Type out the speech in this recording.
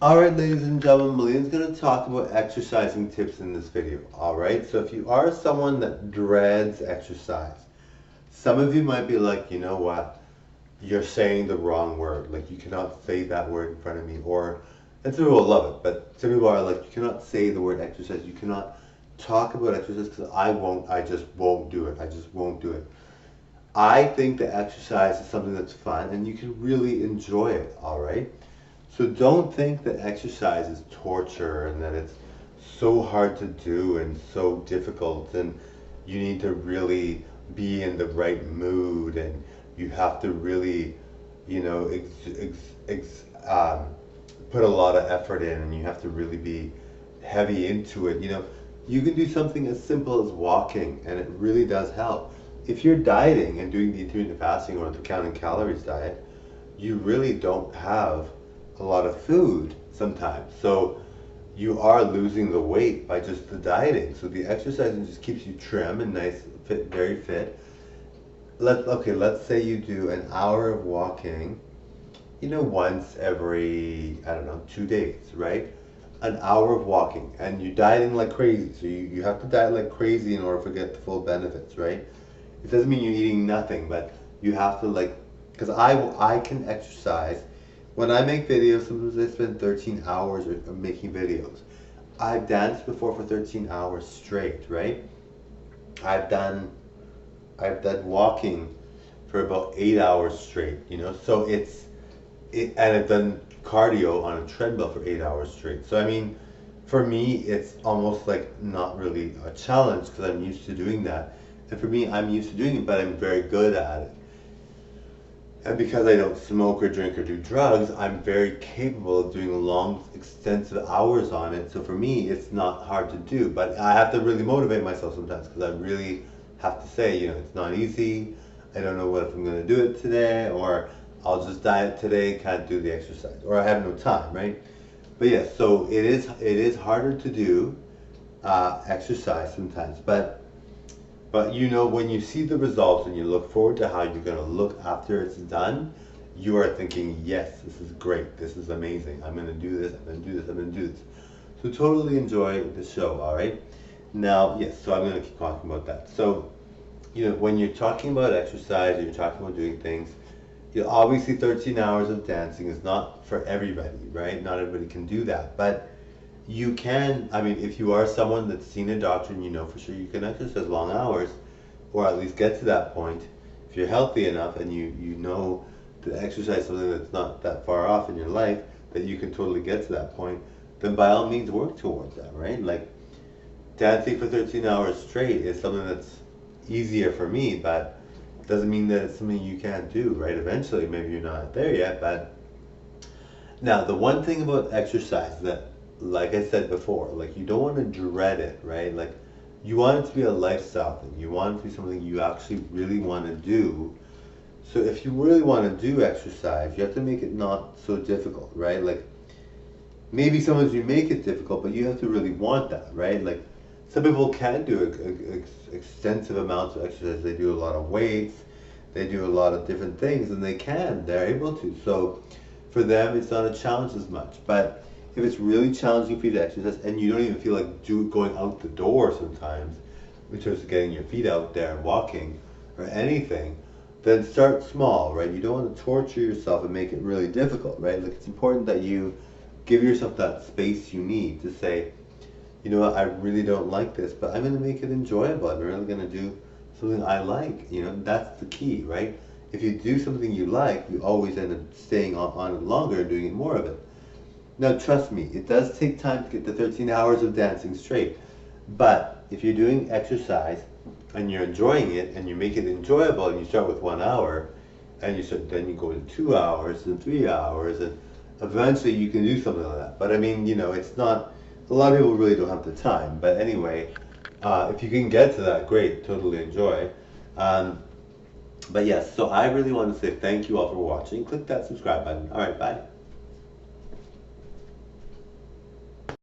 Alright, ladies and gentlemen, Mileena's going to talk about exercising tips in this video. Alright, so if you are someone that dreads exercise, some of you might be like, you know what, you're saying the wrong word. Like, you cannot say that word in front of me. Or, and some people love it, but some people are like, you cannot say the word exercise. You cannot talk about exercise because I just won't do it. I just won't do it. I think that exercise is something that's fun and you can really enjoy it, alright? So don't think that exercise is torture and that it's so hard to do and so difficult and you need to really be in the right mood and you have to really, you know, put a lot of effort in and you have to really be heavy into it. You know, you can do something as simple as walking and it really does help. If you're dieting and doing the intermittent fasting or the counting calories diet, you really don't have a lot of food sometimes. So you are losing the weight by just the dieting. So the exercising just keeps you trim and nice, fit, very fit. Let's say you do an hour of walking, you know, once every, I don't know, 2 days, right? An hour of walking and you're dieting like crazy. So you have to diet like crazy in order to get the full benefits, right? It doesn't mean you're eating nothing, but you have to like, because I can exercise. When I make videos, sometimes I spend 13 hours making videos. I've danced before for 13 hours straight, right? I've done walking for about 8 hours straight, you know? So and I've done cardio on a treadmill for 8 hours straight. So I mean, for me, it's almost like not really a challenge because I'm used to doing that. And for me, I'm used to doing it, but I'm very good at it. And because I don't smoke or drink or do drugs, I'm very capable of doing long, extensive hours on it. So for me, it's not hard to do. But I have to really motivate myself sometimes because I really have to say, you know, it's not easy. I don't know what if I'm going to do it today, or I'll just diet today, can't do the exercise, or I have no time, right? But yes, so it is harder to do exercise sometimes, but you know, when you see the results and you look forward to how you're going to look after it's done, you are thinking, yes, this is great, this is amazing, I'm going to do this, I'm going to do this, I'm going to do this. So totally enjoy the show, all right? Now, yes, so I'm going to keep talking about that. So, you know, when you're talking about exercise, or you're talking about doing things, you know, obviously 13 hours of dancing is not for everybody, right? Not everybody can do that, but you can, I mean, if you are someone that's seen a doctor and you know for sure you can exercise long hours, or at least get to that point, if you're healthy enough and you know to exercise something that's not that far off in your life, that you can totally get to that point, then by all means work towards that, right? Like, dancing for 13 hours straight is something that's easier for me, but doesn't mean that it's something you can't do, right? Eventually, maybe you're not there yet, but now the one thing about exercise that, like I said before, like, you don't want to dread it, right? Like, you want it to be a lifestyle thing. You want it to be something you actually really want to do. So if you really want to do exercise, you have to make it not so difficult, right? Like, maybe sometimes you make it difficult, but you have to really want that, right? Like, some people can do extensive amounts of exercise. They do a lot of weights, they do a lot of different things, and they're able to. So for them, it's not a challenge as much. But if it's really challenging for you to exercise and you don't even feel like going out the door sometimes, in terms of getting your feet out there and walking or anything, then start small, right? You don't want to torture yourself and make it really difficult, right? Like, it's important that you give yourself that space you need to say, you know what, I really don't like this, but I'm going to make it enjoyable. I'm really going to do something I like. You know, that's the key, right? If you do something you like, you always end up staying on it longer and doing it more of it. Now, trust me, it does take time to get the 13 hours of dancing straight. But if you're doing exercise and you're enjoying it and you make it enjoyable and you start with 1 hour and then you go to 2 hours and 3 hours and eventually you can do something like that. But I mean, you know, it's not, a lot of people really don't have the time. But anyway, if you can get to that, great, totally enjoy. But yes, so I really want to say thank you all for watching. Click that subscribe button. All right, bye.